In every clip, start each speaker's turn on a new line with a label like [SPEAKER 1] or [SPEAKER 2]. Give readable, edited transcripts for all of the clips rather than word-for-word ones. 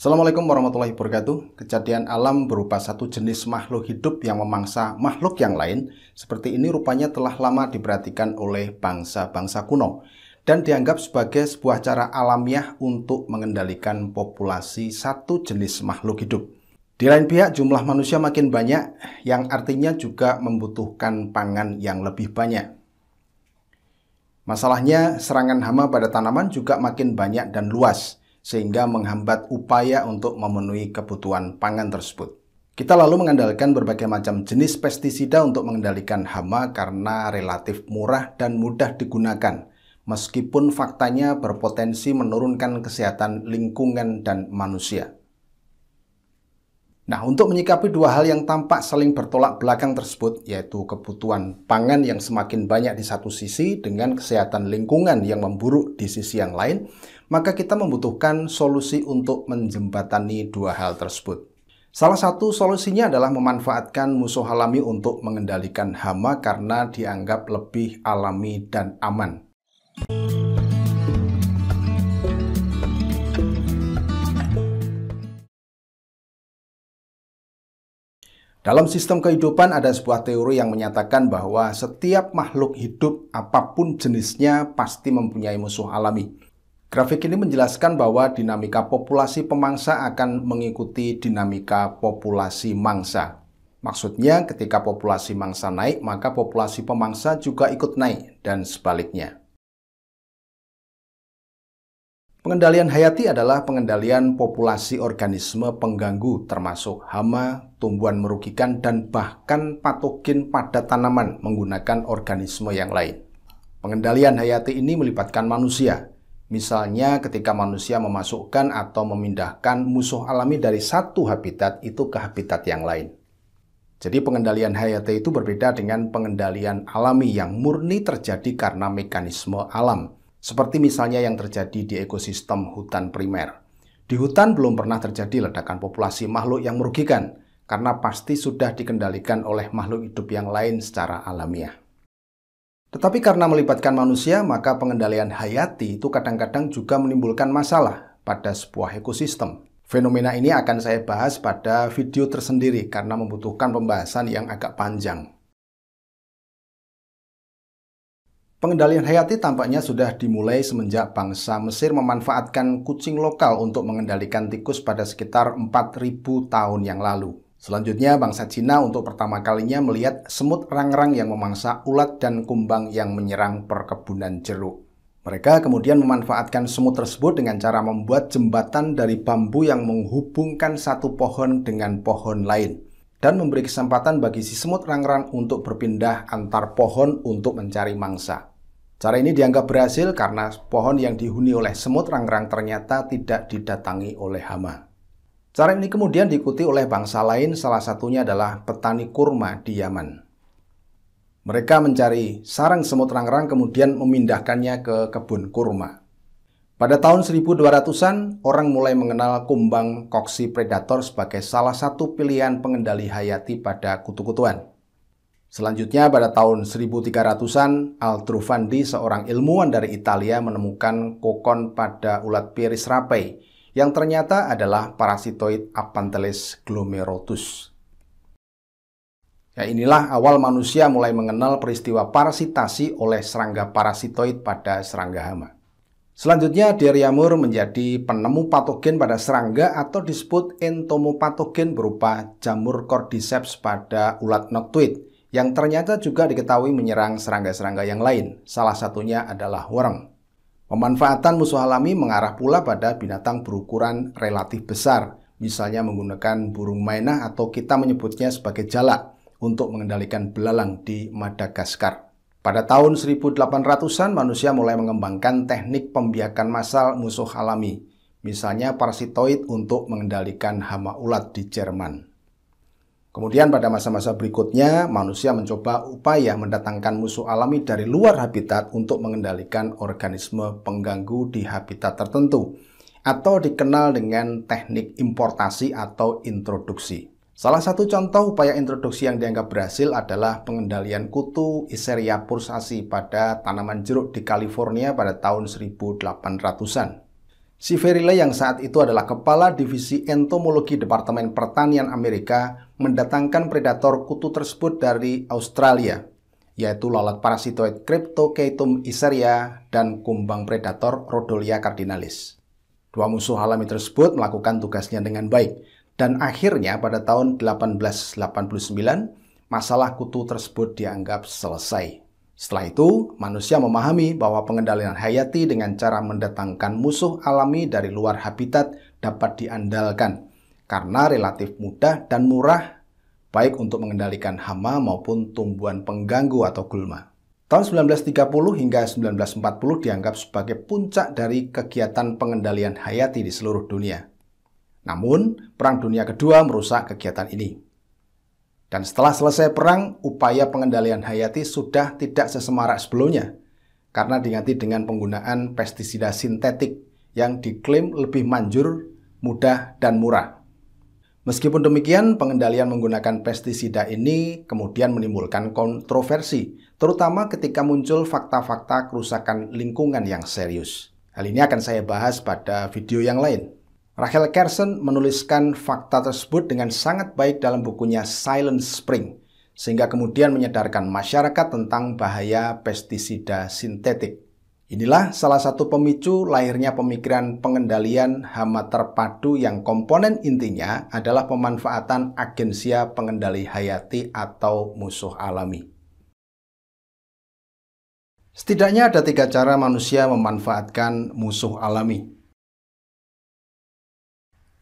[SPEAKER 1] Assalamualaikum warahmatullahi wabarakatuh. Kejadian alam berupa satu jenis makhluk hidup yang memangsa makhluk yang lain seperti ini rupanya telah lama diperhatikan oleh bangsa-bangsa kuno dan dianggap sebagai sebuah cara alamiah untuk mengendalikan populasi satu jenis makhluk hidup. Di lain pihak, jumlah manusia makin banyak yang artinya juga membutuhkan pangan yang lebih banyak. Masalahnya, serangan hama pada tanaman juga makin banyak dan luas, sehingga menghambat upaya untuk memenuhi kebutuhan pangan tersebut. Kita lalu mengandalkan berbagai macam jenis pestisida untuk mengendalikan hama karena relatif murah dan mudah digunakan, meskipun faktanya berpotensi menurunkan kesehatan lingkungan dan manusia. Nah, untuk menyikapi dua hal yang tampak saling bertolak belakang tersebut, yaitu kebutuhan pangan yang semakin banyak di satu sisi dengan kesehatan lingkungan yang memburuk di sisi yang lain, maka kita membutuhkan solusi untuk menjembatani dua hal tersebut. Salah satu solusinya adalah memanfaatkan musuh alami untuk mengendalikan hama karena dianggap lebih alami dan aman. Dalam sistem kehidupan ada sebuah teori yang menyatakan bahwa setiap makhluk hidup apapun jenisnya pasti mempunyai musuh alami. Grafik ini menjelaskan bahwa dinamika populasi pemangsa akan mengikuti dinamika populasi mangsa. Maksudnya ketika populasi mangsa naik, maka populasi pemangsa juga ikut naik dan sebaliknya. Pengendalian hayati adalah pengendalian populasi organisme pengganggu termasuk hama, tumbuhan merugikan, dan bahkan patogen pada tanaman menggunakan organisme yang lain. Pengendalian hayati ini melibatkan manusia. Misalnya ketika manusia memasukkan atau memindahkan musuh alami dari satu habitat itu ke habitat yang lain. Jadi pengendalian hayati itu berbeda dengan pengendalian alami yang murni terjadi karena mekanisme alam. Seperti misalnya yang terjadi di ekosistem hutan primer. Di hutan belum pernah terjadi ledakan populasi makhluk yang merugikan, karena pasti sudah dikendalikan oleh makhluk hidup yang lain secara alamiah. Tetapi karena melibatkan manusia, maka pengendalian hayati itu kadang-kadang juga menimbulkan masalah pada sebuah ekosistem. Fenomena ini akan saya bahas pada video tersendiri karena membutuhkan pembahasan yang agak panjang. Pengendalian hayati tampaknya sudah dimulai semenjak bangsa Mesir memanfaatkan kucing lokal untuk mengendalikan tikus pada sekitar 4000 tahun yang lalu. Selanjutnya, bangsa Cina untuk pertama kalinya melihat semut rangrang yang memangsa ulat dan kumbang yang menyerang perkebunan jeruk. Mereka kemudian memanfaatkan semut tersebut dengan cara membuat jembatan dari bambu yang menghubungkan satu pohon dengan pohon lain, dan memberi kesempatan bagi si semut rangrang untuk berpindah antar pohon untuk mencari mangsa. Cara ini dianggap berhasil karena pohon yang dihuni oleh semut rangrang ternyata tidak didatangi oleh hama. Cara ini kemudian diikuti oleh bangsa lain, salah satunya adalah petani kurma di Yaman. Mereka mencari sarang semut rangrang kemudian memindahkannya ke kebun kurma. Pada tahun 1200-an, orang mulai mengenal kumbang koksi predator sebagai salah satu pilihan pengendali hayati pada kutu-kutuan. Selanjutnya pada tahun 1300-an, Aldrovandi, seorang ilmuwan dari Italia, menemukan kokon pada ulat Pieris rapei yang ternyata adalah parasitoid Aphanteles glomerotus. Ya, inilah awal manusia mulai mengenal peristiwa parasitasi oleh serangga parasitoid pada serangga hama. Selanjutnya, Deriamur menjadi penemu patogen pada serangga atau disebut entomopatogen berupa jamur cordyceps pada ulat noctuid, yang ternyata juga diketahui menyerang serangga-serangga yang lain, salah satunya adalah worm. Pemanfaatan musuh alami mengarah pula pada binatang berukuran relatif besar, misalnya menggunakan burung maenah atau kita menyebutnya sebagai jalak untuk mengendalikan belalang di Madagaskar. Pada tahun 1800-an, manusia mulai mengembangkan teknik pembiakan massal musuh alami, misalnya parasitoid untuk mengendalikan hama ulat di Jerman. Kemudian pada masa-masa berikutnya, manusia mencoba upaya mendatangkan musuh alami dari luar habitat untuk mengendalikan organisme pengganggu di habitat tertentu, atau dikenal dengan teknik importasi atau introduksi. Salah satu contoh upaya introduksi yang dianggap berhasil adalah pengendalian kutu Escherichia purusasi pada tanaman jeruk di California pada tahun 1800-an. Si Verriley yang saat itu adalah Kepala Divisi Entomologi Departemen Pertanian Amerika mendatangkan predator kutu tersebut dari Australia, yaitu lalat parasitoid Cryptochaetum iseria dan kumbang predator Rhodolia cardinalis. Dua musuh alami tersebut melakukan tugasnya dengan baik, dan akhirnya pada tahun 1889, masalah kutu tersebut dianggap selesai. Setelah itu, manusia memahami bahwa pengendalian hayati dengan cara mendatangkan musuh alami dari luar habitat dapat diandalkan karena relatif mudah dan murah, baik untuk mengendalikan hama maupun tumbuhan pengganggu atau gulma. Tahun 1930 hingga 1940 dianggap sebagai puncak dari kegiatan pengendalian hayati di seluruh dunia. Namun, Perang Dunia Kedua merusak kegiatan ini. Dan setelah selesai perang, upaya pengendalian hayati sudah tidak sesemarak sebelumnya karena diganti dengan penggunaan pestisida sintetik yang diklaim lebih manjur, mudah, dan murah. Meskipun demikian, pengendalian menggunakan pestisida ini kemudian menimbulkan kontroversi, terutama ketika muncul fakta-fakta kerusakan lingkungan yang serius. Hal ini akan saya bahas pada video yang lain. Rachel Carson menuliskan fakta tersebut dengan sangat baik dalam bukunya Silent Spring, sehingga kemudian menyadarkan masyarakat tentang bahaya pestisida sintetik. Inilah salah satu pemicu lahirnya pemikiran pengendalian hama terpadu yang komponen intinya adalah pemanfaatan agensia pengendali hayati atau musuh alami. Setidaknya ada 3 cara manusia memanfaatkan musuh alami.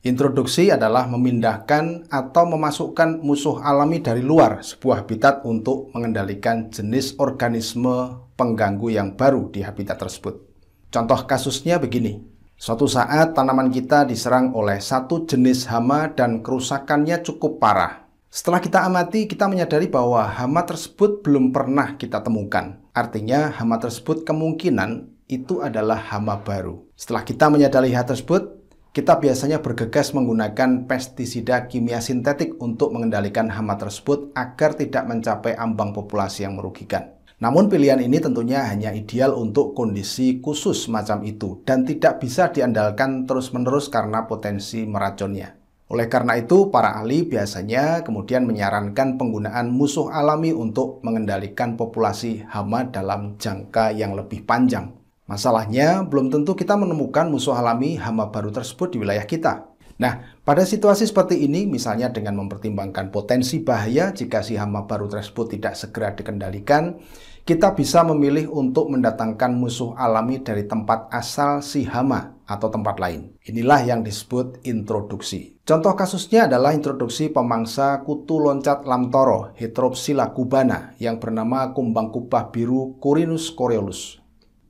[SPEAKER 1] Introduksi adalah memindahkan atau memasukkan musuh alami dari luar sebuah habitat untuk mengendalikan jenis organisme pengganggu yang baru di habitat tersebut. Contoh kasusnya begini. Suatu saat tanaman kita diserang oleh satu jenis hama dan kerusakannya cukup parah. Setelah kita amati, kita menyadari bahwa hama tersebut belum pernah kita temukan. Artinya hama tersebut kemungkinan itu adalah hama baru. Setelah kita menyadari hal tersebut, kita biasanya bergegas menggunakan pestisida kimia sintetik untuk mengendalikan hama tersebut agar tidak mencapai ambang populasi yang merugikan. Namun pilihan ini tentunya hanya ideal untuk kondisi khusus macam itu dan tidak bisa diandalkan terus-menerus karena potensi meracunnya. Oleh karena itu, para ahli biasanya kemudian menyarankan penggunaan musuh alami untuk mengendalikan populasi hama dalam jangka yang lebih panjang. Masalahnya, belum tentu kita menemukan musuh alami hama baru tersebut di wilayah kita. Nah, pada situasi seperti ini, misalnya dengan mempertimbangkan potensi bahaya jika si hama baru tersebut tidak segera dikendalikan, kita bisa memilih untuk mendatangkan musuh alami dari tempat asal si hama atau tempat lain. Inilah yang disebut introduksi. Contoh kasusnya adalah introduksi pemangsa kutu loncat lamtoro Heteropsila cubana yang bernama kumbang kubah biru Corinus coreolus.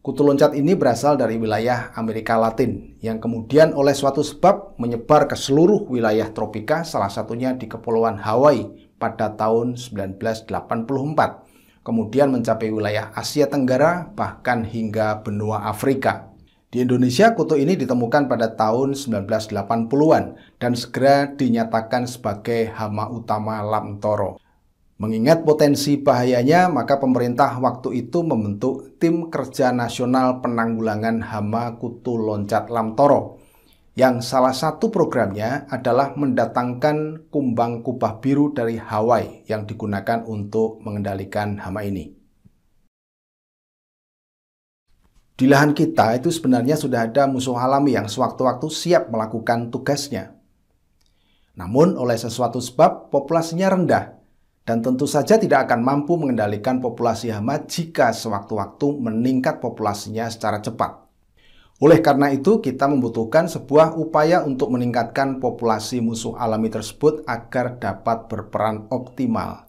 [SPEAKER 1] Kutu loncat ini berasal dari wilayah Amerika Latin yang kemudian oleh suatu sebab menyebar ke seluruh wilayah tropika, salah satunya di Kepulauan Hawaii pada tahun 1984. Kemudian mencapai wilayah Asia Tenggara bahkan hingga benua Afrika. Di Indonesia, kutu ini ditemukan pada tahun 1980-an dan segera dinyatakan sebagai hama utama lamtoro. Mengingat potensi bahayanya, maka pemerintah waktu itu membentuk Tim Kerja Nasional Penanggulangan Hama Kutu Loncat Lamtoro, yang salah satu programnya adalah mendatangkan kumbang kubah biru dari Hawaii yang digunakan untuk mengendalikan hama ini. Di lahan kita itu sebenarnya sudah ada musuh alami yang sewaktu-waktu siap melakukan tugasnya. Namun oleh sesuatu sebab populasinya rendah, dan tentu saja tidak akan mampu mengendalikan populasi hama jika sewaktu-waktu meningkat populasinya secara cepat. Oleh karena itu, kita membutuhkan sebuah upaya untuk meningkatkan populasi musuh alami tersebut agar dapat berperan optimal.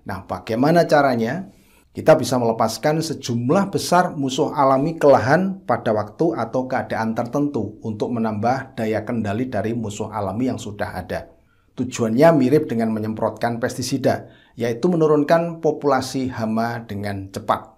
[SPEAKER 1] Nah, bagaimana caranya? Kita bisa melepaskan sejumlah besar musuh alami ke lahan pada waktu atau keadaan tertentu untuk menambah daya kendali dari musuh alami yang sudah ada. Tujuannya mirip dengan menyemprotkan pestisida, yaitu menurunkan populasi hama dengan cepat.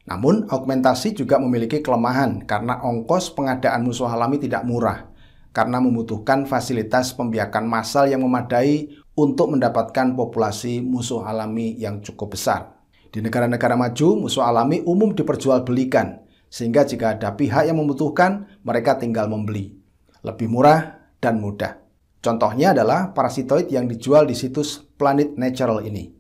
[SPEAKER 1] Namun, augmentasi juga memiliki kelemahan karena ongkos pengadaan musuh alami tidak murah, karena membutuhkan fasilitas pembiakan massal yang memadai untuk mendapatkan populasi musuh alami yang cukup besar. Di negara-negara maju, musuh alami umum diperjualbelikan, sehingga jika ada pihak yang membutuhkan, mereka tinggal membeli. Lebih murah dan mudah. Contohnya adalah parasitoid yang dijual di situs Planet Natural ini.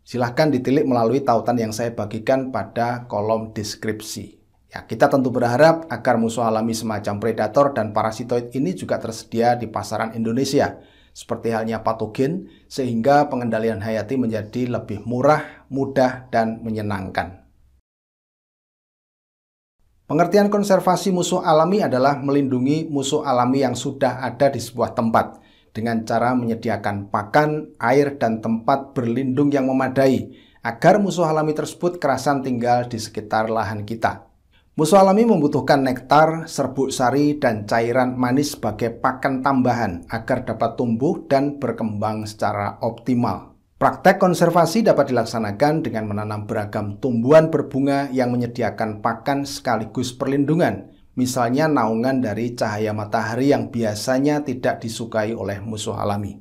[SPEAKER 1] Silahkan ditilik melalui tautan yang saya bagikan pada kolom deskripsi. Ya, kita tentu berharap agar musuh alami semacam predator dan parasitoid ini juga tersedia di pasaran Indonesia, seperti halnya patogen, sehingga pengendalian hayati menjadi lebih murah, mudah, dan menyenangkan. Pengertian konservasi musuh alami adalah melindungi musuh alami yang sudah ada di sebuah tempat, dengan cara menyediakan pakan, air, dan tempat berlindung yang memadai, agar musuh alami tersebut kerasan tinggal di sekitar lahan kita. Musuh alami membutuhkan nektar, serbuk sari, dan cairan manis sebagai pakan tambahan agar dapat tumbuh dan berkembang secara optimal. Praktek konservasi dapat dilaksanakan dengan menanam beragam tumbuhan berbunga yang menyediakan pakan sekaligus perlindungan, misalnya naungan dari cahaya matahari yang biasanya tidak disukai oleh musuh alami.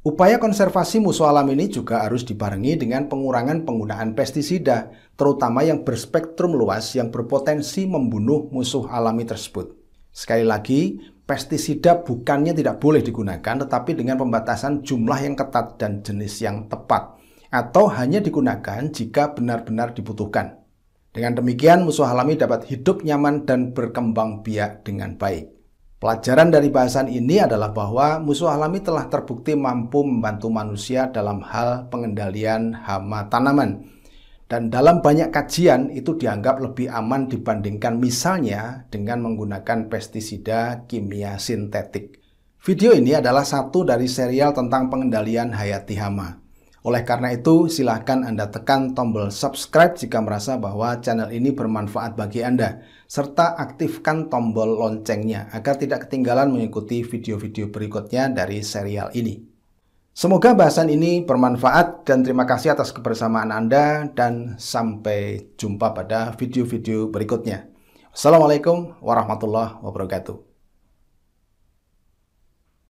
[SPEAKER 1] Upaya konservasi musuh alami ini juga harus dibarengi dengan pengurangan penggunaan pestisida, terutama yang berspektrum luas yang berpotensi membunuh musuh alami tersebut. Sekali lagi, pestisida bukannya tidak boleh digunakan, tetapi dengan pembatasan jumlah yang ketat dan jenis yang tepat, atau hanya digunakan jika benar-benar dibutuhkan. Dengan demikian, musuh alami dapat hidup nyaman dan berkembang biak dengan baik. Pelajaran dari bahasan ini adalah bahwa musuh alami telah terbukti mampu membantu manusia dalam hal pengendalian hama tanaman. Dan dalam banyak kajian itu dianggap lebih aman dibandingkan misalnya dengan menggunakan pestisida kimia sintetik. Video ini adalah satu dari serial tentang pengendalian hayati hama. Oleh karena itu, silahkan Anda tekan tombol subscribe jika merasa bahwa channel ini bermanfaat bagi Anda, serta aktifkan tombol loncengnya agar tidak ketinggalan mengikuti video-video berikutnya dari serial ini. Semoga bahasan ini bermanfaat dan terima kasih atas kebersamaan Anda dan sampai jumpa pada video-video berikutnya. Assalamualaikum warahmatullahi wabarakatuh.